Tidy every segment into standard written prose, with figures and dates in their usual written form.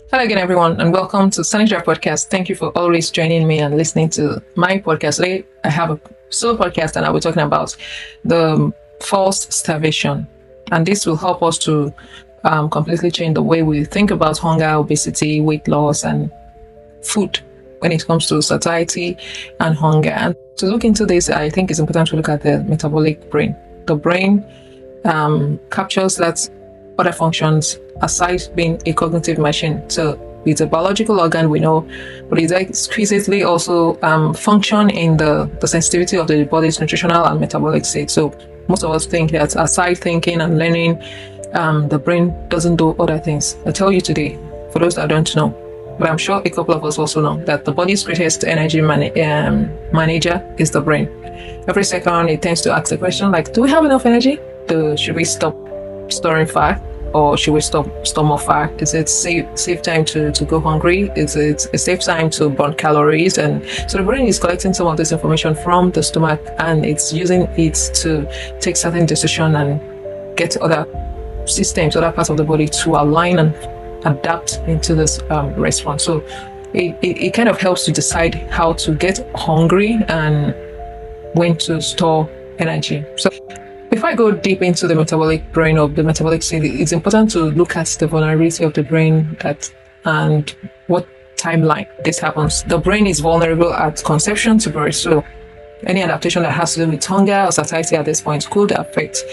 Hello again, everyone, and welcome to Sanedrive Podcast. Thank you for always joining me and listening to my podcast. Today, I have a solo podcast, and I'll be talking about the false starvation. And this will help us to completely change the way we think about hunger, obesity, weight loss, and food when it comes to satiety and hunger. And to look into this, I think it's important to look at the metabolic brain. The brain captures that other functions aside being a cognitive machine. So it's a biological organ, we know, but it's exquisitely also function in the sensitivity of the body's nutritional and metabolic state. So most of us think that aside thinking and learning, the brain doesn't do other things. I tell you today, for those that don't know, but I'm sure a couple of us also know, that the body's greatest energy manager is the brain. Every second it tends to ask the question like, do we have enough energy? Should we stop storing fat, or should we store more fat? Is it safe time to go hungry? Is it a safe time to burn calories? And so the brain is collecting some of this information from the stomach, and it's using it to take certain decisions and get other systems, other parts of the body to align and adapt into this response. So it kind of helps to decide how to get hungry and when to store energy. So before I go deep into the metabolic brain or the metabolic state, it's important to look at the vulnerability of the brain and what timeline this happens. The brain is vulnerable at conception to birth, so any adaptation that has to do with hunger or satiety at this point could affect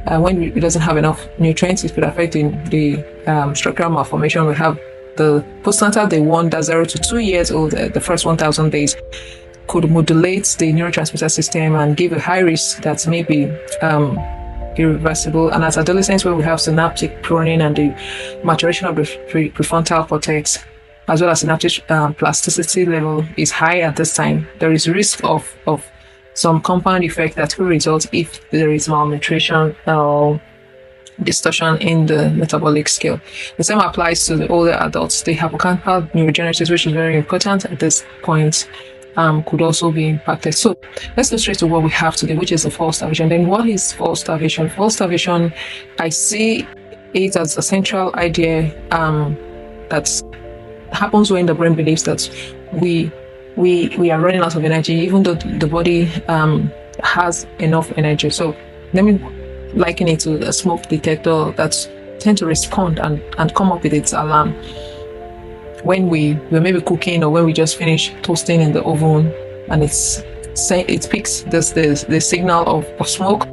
when it doesn't have enough nutrients. It could affect the structural malformation. We have the postnatal day 1, that's 0 to 2 years old, the first 1,000 days, could modulate the neurotransmitter system and give a high risk that may be irreversible. And as adolescents, where we have synaptic pruning and the maturation of the prefrontal cortex, as well as synaptic plasticity level is high at this time, there is risk of some compound effect that will result if there is malnutrition or distortion in the metabolic scale. The same applies to the older adults. The hippocampal neurogenesis, which is very important at this point, could also be impacted. So let's go straight to what we have today, which is the false starvation. Then what is false starvation? False starvation, I see it as a central idea that happens when the brain believes that we are running out of energy, even though the body has enough energy. So let me liken it to a smoke detector that tends to respond and come up with its alarm when we're maybe cooking, or when we just finish toasting in the oven, and it picks the signal of smoke.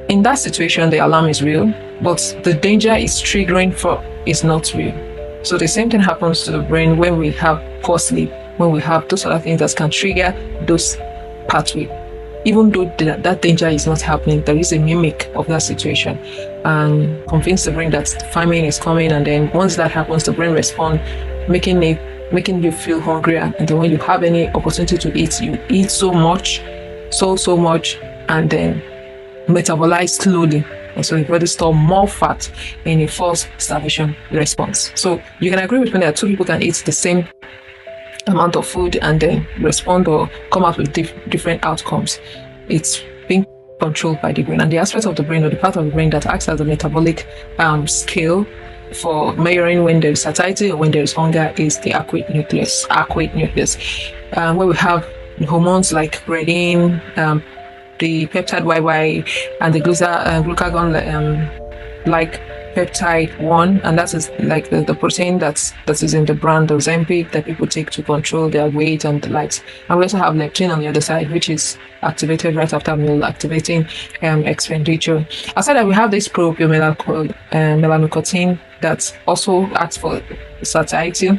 In that situation, the alarm is real, but the danger is triggering is not real. So the same thing happens to the brain when we have poor sleep, when we have those other things that can trigger those pathways. Even though that danger is not happening, there is a mimic of that situation and convince the brain that famine is coming. And then once that happens, the brain responds, making you feel hungrier. And then when you have any opportunity to eat, you eat so much, and then metabolize slowly. And so the body store more fat in a false starvation response. So you can agree with me that two people can eat the same amount of food and then respond or come out with different outcomes. It's being controlled by the brain, and the aspect of the brain, or the part of the brain that acts as a metabolic scale for measuring when there is satiety or when there is hunger, is the arcuate nucleus. Where we have hormones like ghrelin, the peptide YY, and the glucagon like peptide 1, and that is like the protein that is in the brand of Ozempic that people take to control their weight and the likes. And we also have leptin on the other side, which is activated right after meal, activating expenditure. Aside that, we have this probe, melanocortin, that also acts for satiety,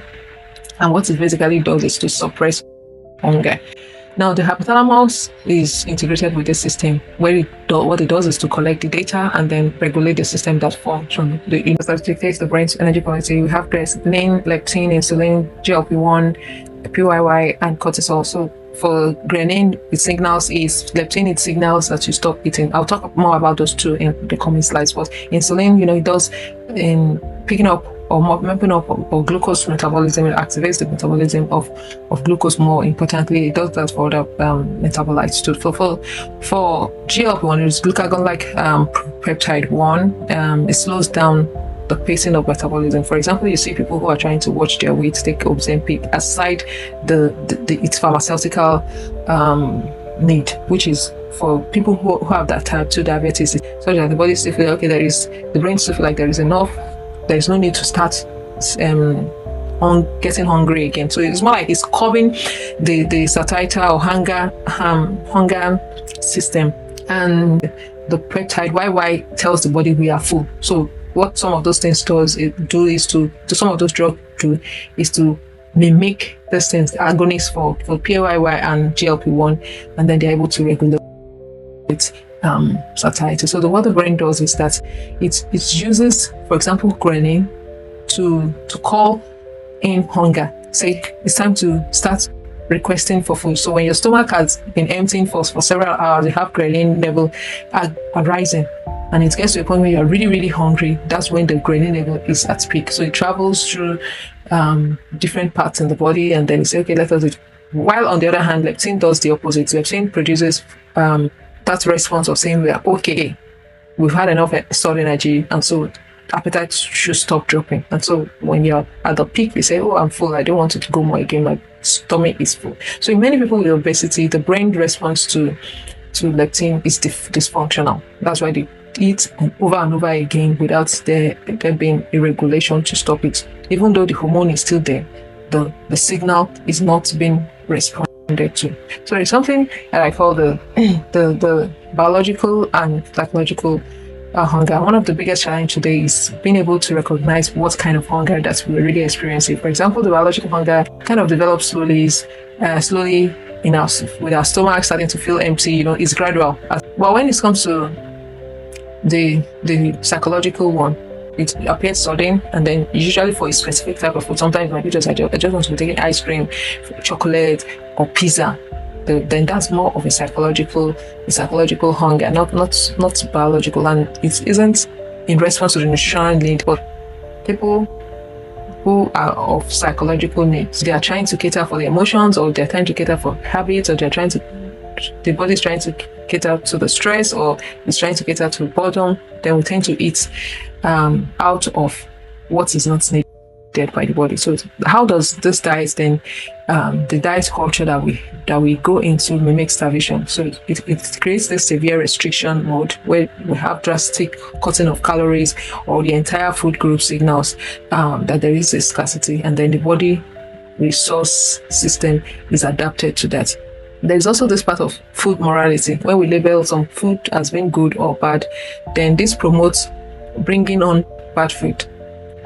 and what it basically does is to suppress hunger. Now, the hypothalamus is integrated with the system, where what it does is to collect the data and then regulate the system that functions. That dictates the brain's energy policy. We have ghrelin, leptin, insulin, GLP-1, PYY, and cortisol. So for ghrelin, leptin, it signals that you stop eating. I'll talk more about those two in the coming slides. But insulin, it does in picking up or ramping up or glucose metabolism. It activates the metabolism of glucose more importantly. It does that for the metabolites too. For GLP-1, it's glucagon like peptide 1. It slows down the pacing of metabolism. For example, you see people who are trying to watch their weight take Ozempic aside its pharmaceutical need, which is for people who have that type 2 diabetes, such that the body still feel okay, the brain still feel like there is enough, there is no need to start on getting hungry again. So it's more like it's curbing the satiety or hunger system, and the peptide YY tells the body we are full. So what some of those things some of those drugs do is to mimic these things, agonists for PYY and GLP-1, and then they're able to regulate satiety. So what the brain does is that it uses, for example, ghrelin to call in hunger. Say it's time to start requesting for food. So when your stomach has been emptying for several hours, you have ghrelin level are rising, and it gets to a point where you're really, really hungry. That's when the ghrelin level is at peak. So it travels through different parts in the body, and then you say, okay, let us do it. While on the other hand, leptin does the opposite. Leptin produces that response of saying we are okay, we've had enough stored energy, and so appetite should stop dropping. And so when you're at the peak, you say, oh, I'm full, I don't want to go more again, my stomach is full. So in many people with obesity, the brain response to leptin is dysfunctional. That's why they eat over and over again without there being a regulation to stop it. Even though the hormone is still there, the signal is not being responded to. So it's something that I call the biological and psychological hunger. One of the biggest challenges today is being able to recognize what kind of hunger that we're really experiencing. For example, the biological hunger kind of develops slowly in us, with our stomach starting to feel empty. It's gradual. But when it comes to the psychological one, it appears sudden, and then usually for a specific type of food. Sometimes it might be just I just want to be taking ice cream, chocolate, or pizza. Then that's more of a psychological hunger, not biological, and it isn't in response to the nutritional need. But people who are of psychological needs, they are trying to cater for the emotions, or they're trying to cater for habits, or the body is trying to cater to the stress, or it's trying to cater to boredom. Then we tend to eat out of what is not needed by the body. So how does this diet then, the diet culture that we go into, mimic starvation? So it creates this severe restriction mode where we have drastic cutting of calories, or the entire food group signals that there is a scarcity, and then the body resource system is adapted to that. There is also this part of food morality, where we label some food as being good or bad. Then this promotes bringing on bad food.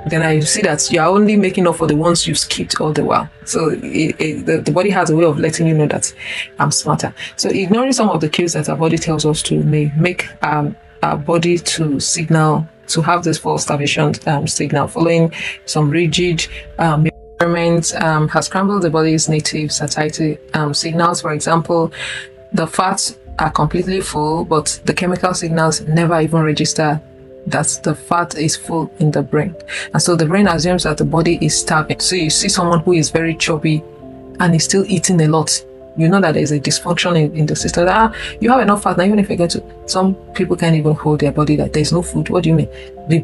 Then I see that you're only making up for the ones you skipped all the while. So the body has a way of letting you know that I'm smarter. So ignoring some of the cues that our body tells us to may make our body to signal, to have this false starvation signal, following some rigid environment has scrambled the body's native satiety signals. For example, the fats are completely full, but the chemical signals never even register that the fat is full in the brain. And so the brain assumes that the body is starving. So you see someone who is very chubby and is still eating a lot, you know that there's a dysfunction in the system. You have enough fat now. Even if you get to, some people can't even hold their body that there's no food. What do you mean? The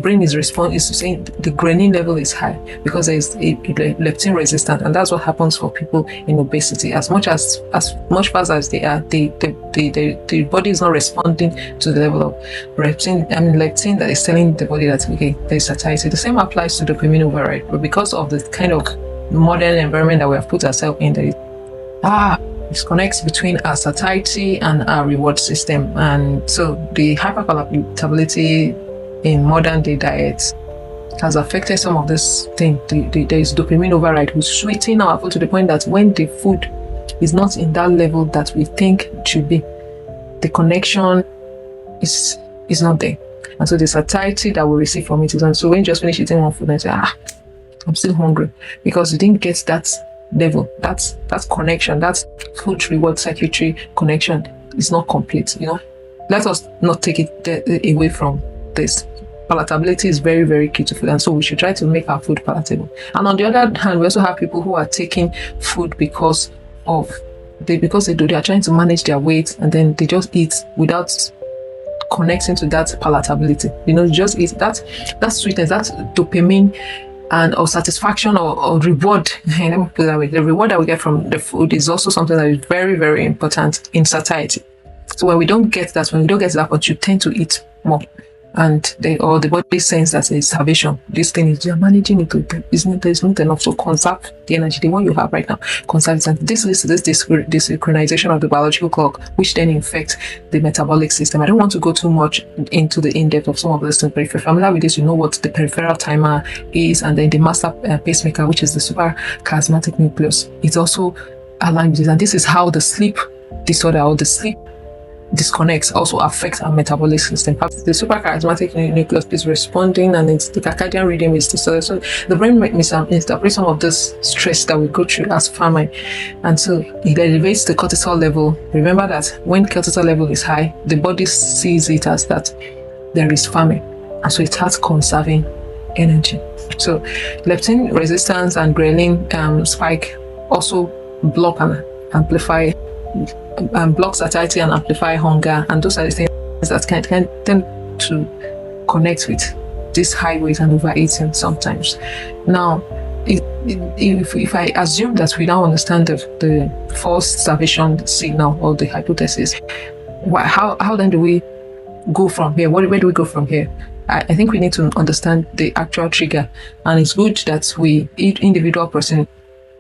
brain is saying the ghrelin level is high because there's a leptin resistant, and that's what happens for people in obesity. As much fast as they are, the body is not responding to the level of leptin that is telling the body that okay, there's satiety. The same applies to dopamine override, but because of the kind of modern environment that we have put ourselves in, it connects between our satiety and our reward system. And so the hyper-palatability in modern day diets has affected some of this thing. There is dopamine override, who's sweetening our food to the point that when the food is not in that level that we think it should be, the connection is not there. And so the satiety that we receive from it is on. So when you just finish eating one food and say, I'm still hungry, because you didn't get that level, that's connection, that's food reward circuitry connection is not complete. Let us not take it away from this. Palatability is very, very key to food, and so we should try to make our food palatable. And on the other hand, we also have people who are taking food because they are trying to manage their weight, and then they just eat without connecting to that palatability. Just eat that sweetness, that dopamine or satisfaction or reward. Let me put it that way. The reward that we get from the food is also something that is very, very important in satiety. So when we don't get that, but you tend to eat more. And the body sense that it's starvation. This thing is, you're managing it. There's not enough to conserve the energy. The one you have right now, conserve it. And this leads to this desynchronization of the biological clock, which then infects the metabolic system. I don't want to go too much into the in-depth of some of this things, but if you're familiar with this, you know what the peripheral timer is, and then the master pacemaker, which is the suprachiasmatic nucleus. It's also aligned with this, and this is how the sleep disorder or the sleep disconnects also affects our metabolic system. The suprachiasmatic nucleus is responding, and it's the circadian rhythm is disordered. So the brain misinterprets some of this stress that we go through as famine, and so it elevates the cortisol level. Remember that when cortisol level is high, the body sees it as that there is famine, and so it starts conserving energy. So leptin resistance and ghrelin spike also block and amplify block satiety and amplify hunger, and those are the things that can tend to connect with this high weight and overeating sometimes. Now, if I assume that we now understand the false starvation signal or the hypothesis, how then do we go from here? Where do we go from here? I think we need to understand the actual trigger, and it's good that each individual person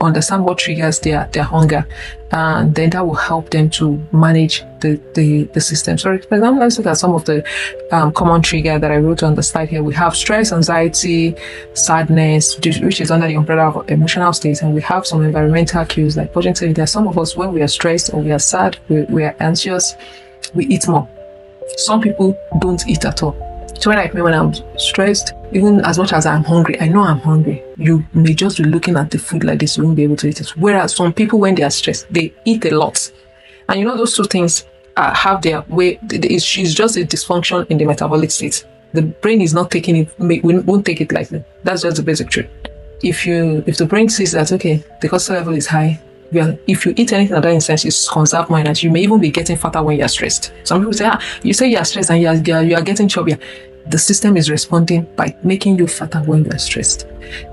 understand what triggers their hunger, and then that will help them to manage the system. So for example, let's look at some of the common triggers that I wrote on the slide here. We have stress, anxiety, sadness, which is under the umbrella of emotional states, and we have some environmental cues like positivity. There are some of us, when we are stressed or we are sad, we are anxious, we eat more. Some people don't eat at all. So when I'm stressed, even as much as I'm hungry, I know I'm hungry, you may just be looking at the food like this, you won't be able to eat it. Whereas some people, when they are stressed, they eat a lot. And those two things have their way. It's just a dysfunction in the metabolic state. The brain is not taking it, we won't take it lightly. That's just the basic truth. If the brain sees that, okay, the cortisol level is high, if you eat anything at that instance, you conserve more energy. You may even be getting fatter when you're stressed. Some people say, you say you're stressed and you are getting chubbier. The system is responding by making you fatter when you're stressed.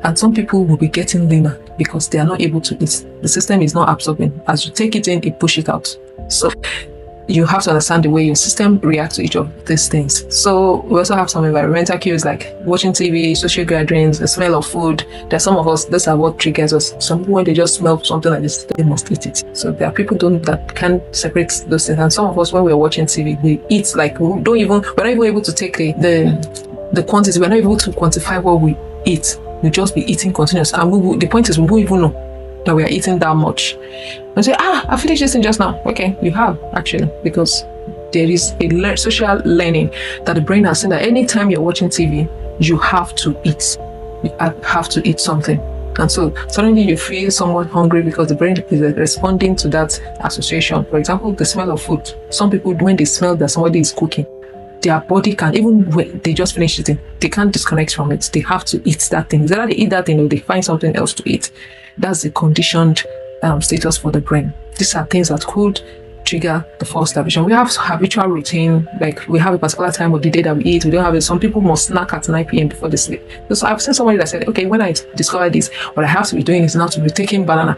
And some people will be getting leaner because they are not able to eat. The system is not absorbing. As you take it in, it pushes it out. So you have to understand the way your system reacts to each of these things. So we also have some environmental cues like watching TV, social gatherings, the smell of food. There's some of us, those are what triggers us. Some people, when they just smell something like this, they must eat it. So there are people that can't separate those things. And some of us, when we're watching TV, we eat like we're not even able to take the quantity. We're not able to quantify what we eat. We just be eating continuously. And the point is, we won't even know that we are eating that much. And say, I finished this thing just now. Okay, you have actually, because there is a social learning that the brain has seen that anytime you're watching TV, you have to eat. You have to eat something. And so suddenly you feel somewhat hungry because the brain is responding to that association. For example, the smell of food. Some people, when they smell that somebody is cooking, their body can, even when they just finish eating, they can't disconnect from it. They have to eat that thing. Either they eat that thing or they find something else to eat. That's the conditioned status for the brain. These are things that could trigger the false starvation. We have habitual routine, like we have a particular time of the day that we eat. We don't have it. Some people must snack at 9 p.m. before they sleep. So I've seen somebody that said, okay, when I discovered this, what I have to be doing is now to be taking banana.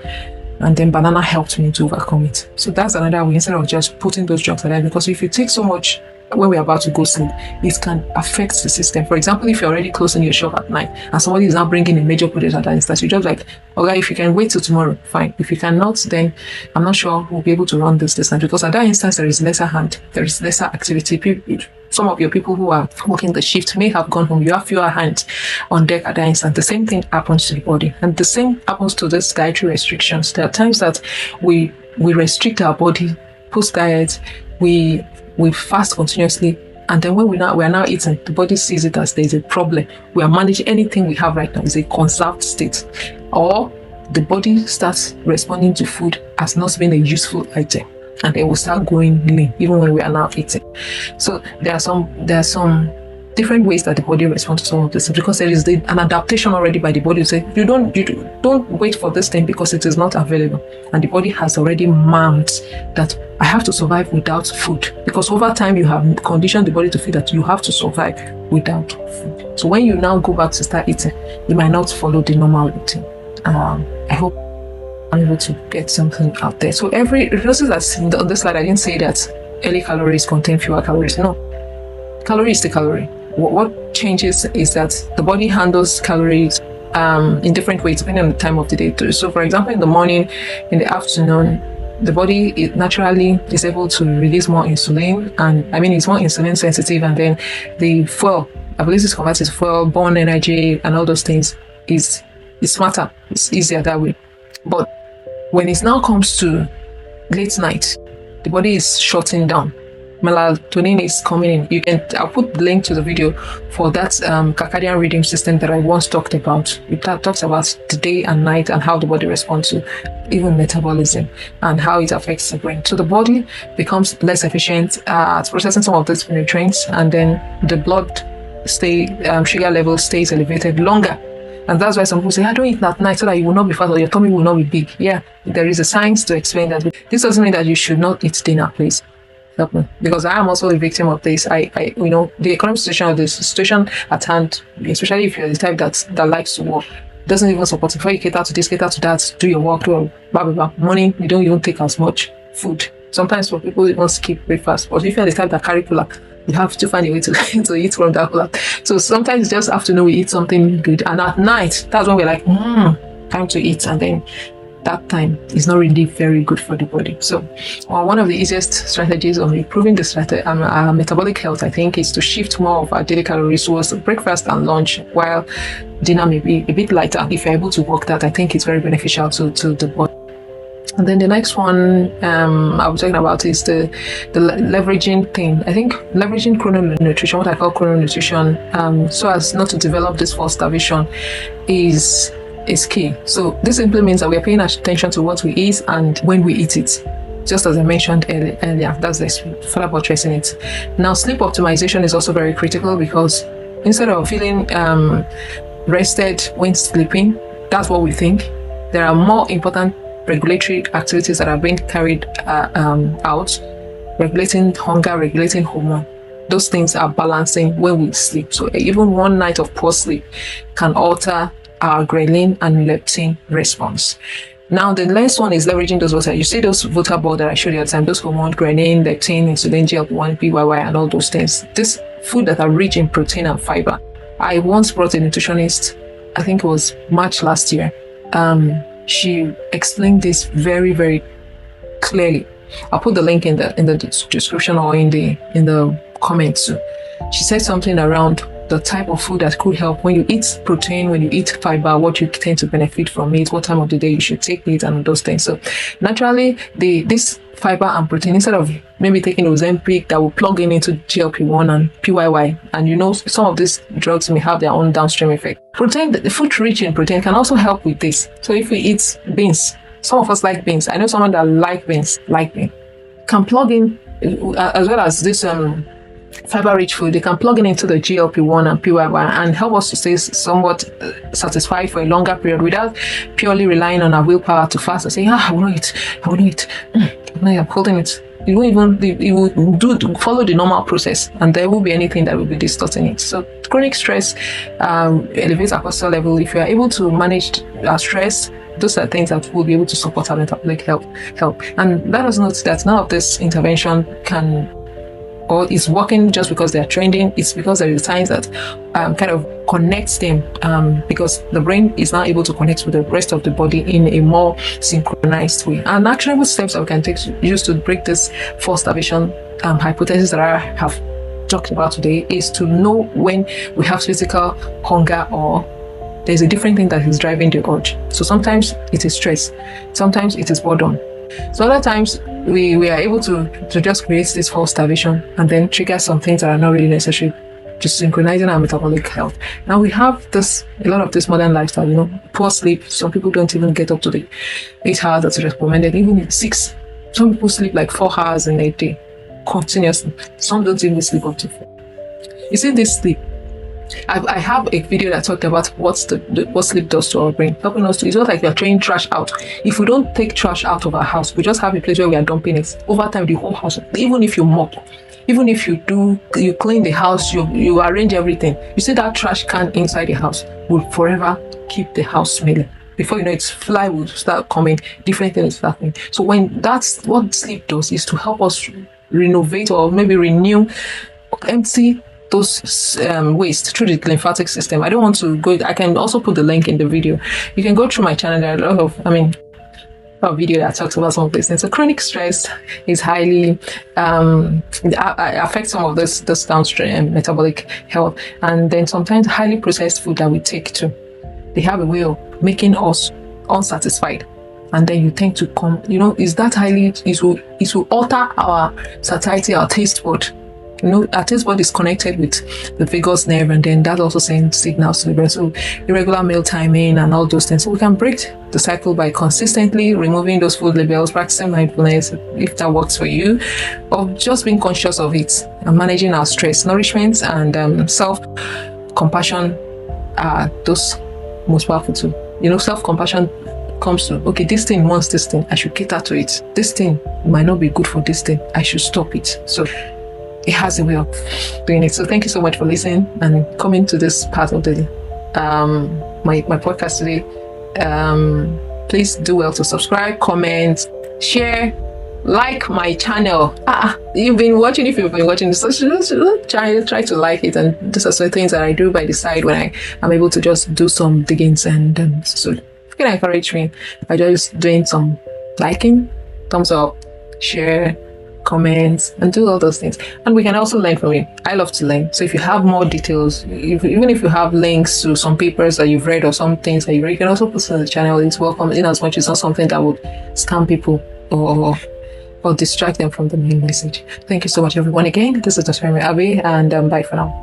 And then banana helped me to overcome it. So that's another way, instead of just putting those drugs aside. Because if you take so much when we're about to go sleep, it can affect the system. For example, if you're already closing your shop at night and somebody is now bringing a major product at that instance, you're just like, okay, if you can wait till tomorrow, fine. If you cannot, then I'm not sure we'll be able to run this distance, because at that instance, there is lesser hand, there is lesser activity. Some of your people who are working the shift may have gone home. You have fewer hands on deck at that instant. The same thing happens to the body. And the same happens to these dietary restrictions. There are times that we restrict our body post-diet, we fast continuously, and then when we're now eating, the body sees it as there's a problem. We are managing anything we have right now is a conserved state, or the body starts responding to food as not being a useful item, and it will start going lean even when we are now eating. So there are some different ways that the body responds to some of this, because there is an adaptation already by the body to say, you don't wait for this thing because it is not available. And the body has already mapped that I have to survive without food, because over time you have conditioned the body to feel that you have to survive without food. So when you now go back to start eating, you might not follow the normal routine. I hope I'm able to get something out there. So notice that on this slide I didn't say that early calories contain fewer calories. No, calorie is the calorie. What changes is that the body handles calories in different ways depending on the time of the day too. So for example, in the morning, in the afternoon, the body naturally is able to release more insulin, and it's more insulin sensitive, and then the fuel, I believe it's converted to fuel, burn energy and all those things is smarter, it's easier that way. But when it now comes to late night, the body is shutting down. Melatonin is coming in. I'll put the link to the video for that circadian rhythm system that I once talked about. It talks about the day and night and how the body responds to even metabolism and how it affects the brain. So the body becomes less efficient at processing some of these nutrients, and then the blood sugar level stays elevated longer. And that's why some people say, I don't eat at night so that you will not be fat or your tummy will not be big. Yeah, there is a science to explain that. This doesn't mean that you should not eat dinner, please. Because I am also a victim of this. The economic situation or the situation at hand, especially if you're the type that likes to work, doesn't even support it. Before you cater to this, cater to that, do your work, do blah blah blah. Money, you don't even take as much food. Sometimes for people, you want to skip breakfast. But if you're the type that carry cooler, you have to find a way to eat from that cooler. So sometimes it's just afternoon we eat something good, and at night that's when we're like, time to eat, and then that time is not really very good for the body. So one of the easiest strategies of improving the metabolic health, I think, is to shift more of our daily calories towards breakfast and lunch, while dinner may be a bit lighter. If you're able to work that, I think it's very beneficial to the body. And then the next one I was talking about is the leveraging thing. I think leveraging chrononutrition, what I call chrononutrition, so as not to develop this false starvation, is key. So this simply means that we are paying attention to what we eat and when we eat it. Just as I mentioned earlier, that's further buttressing it. Now, sleep optimization is also very critical, because instead of feeling rested when sleeping, that's what we think, there are more important regulatory activities that are being carried out, regulating hunger, regulating hormone. Those things are balancing when we sleep. So even one night of poor sleep can alter our Ghrelin and Leptin response. Now, the last one is leveraging those water. You see those water board that I showed you at the time, those hormones, Ghrelin, Leptin, insulin, GLP-1, PYY, and all those things. This food that are rich in protein and fiber. I once brought a nutritionist, I think it was March last year. She explained this very, very clearly. I'll put the link in the description or in the comments. She said something around the type of food that could help when you eat protein, when you eat fiber, what you tend to benefit from it, what time of the day you should take it, and those things. So naturally, this fiber and protein, instead of maybe taking Ozempic that will plug into GLP-1 and PYY, and some of these drugs may have their own downstream effect. Protein, the food rich in protein, can also help with this. So if we eat beans, some of us like beans. I know someone that like beans, can plug in, as well as this fiber-rich food, they can plug in into the GLP-1 and PYY and help us to stay somewhat satisfied for a longer period without purely relying on our willpower to fast and saying, I will not eat. I'm holding it. It will follow the normal process, and there will be anything that will be distorting it. So chronic stress elevates our cortisol level. If you are able to manage our stress, those are things that will be able to support our metabolic health. And let us note that none of this intervention is working just because they are trending. It's because there is science that kind of connects them, because the brain is now able to connect with the rest of the body in a more synchronized way. And actionable steps that we can take to break this false starvation hypothesis that I have talked about today is to know when we have physical hunger or there's a different thing that is driving the urge. So sometimes it is stress, sometimes it is boredom. So other times we are able to just create this false starvation and then trigger some things that are not really necessary, just synchronizing our metabolic health. Now we have a lot of this modern lifestyle, poor sleep. Some people don't even get up to the 8 hours that's recommended, even 6. Some people sleep like 4 hours in a day continuously. Some don't even sleep up to 4. You see, this sleep, I have a video that talked about what sleep does to our brain, helping us to, it's not like you're throwing trash out. If we don't take trash out of our house, we just have a place where we are dumping it. Over time, the whole house, even if you mop, even if you clean the house, you arrange everything, you see that trash can inside the house will forever keep the house smelling. Before you know it, fly will start coming, different things start happening. So when that's what sleep does, is to help us renovate or maybe renew, empty those waste through the lymphatic system. I don't want to go, I can also put the link in the video. You can go through my channel. There are a lot of, a video that talks about some of these things. So chronic stress is highly affects some of this downstream metabolic health. And then sometimes highly processed food that we take too, they have a way of making us unsatisfied. And then you tend to come, is that highly, it will alter our satiety, our taste bud. Our taste bud is connected with the vagus nerve, and then that also sends signals to the brain. So irregular meal timing and all those things. So we can break the cycle by consistently removing those food labels, practicing mindfulness if that works for you, or just being conscious of it and managing our stress. Nourishment and self-compassion are those most powerful too. Self-compassion comes to, okay, this thing wants this thing, I should cater to it. This thing might not be good for this thing, I should stop it. So it has a way of doing it. So thank you so much for listening and coming to this part of the my podcast today. Please do well to subscribe, comment, share, like my channel. You've been watching. If you've been watching this, try to like it. And these are some things that I do by the side when I'm able to just do some diggings. And so you can encourage me by just doing some liking, thumbs up, share, comments, and do all those things. And we can also learn from you. I love to learn. So if you have more details, even if you have links to some papers that you've read or some things that you read, you can also put it on the channel. It's welcome, in as much as it's not something that would scam people or distract them from the main message. Thank you so much, everyone. Again, this is Dr. Abe, and bye for now.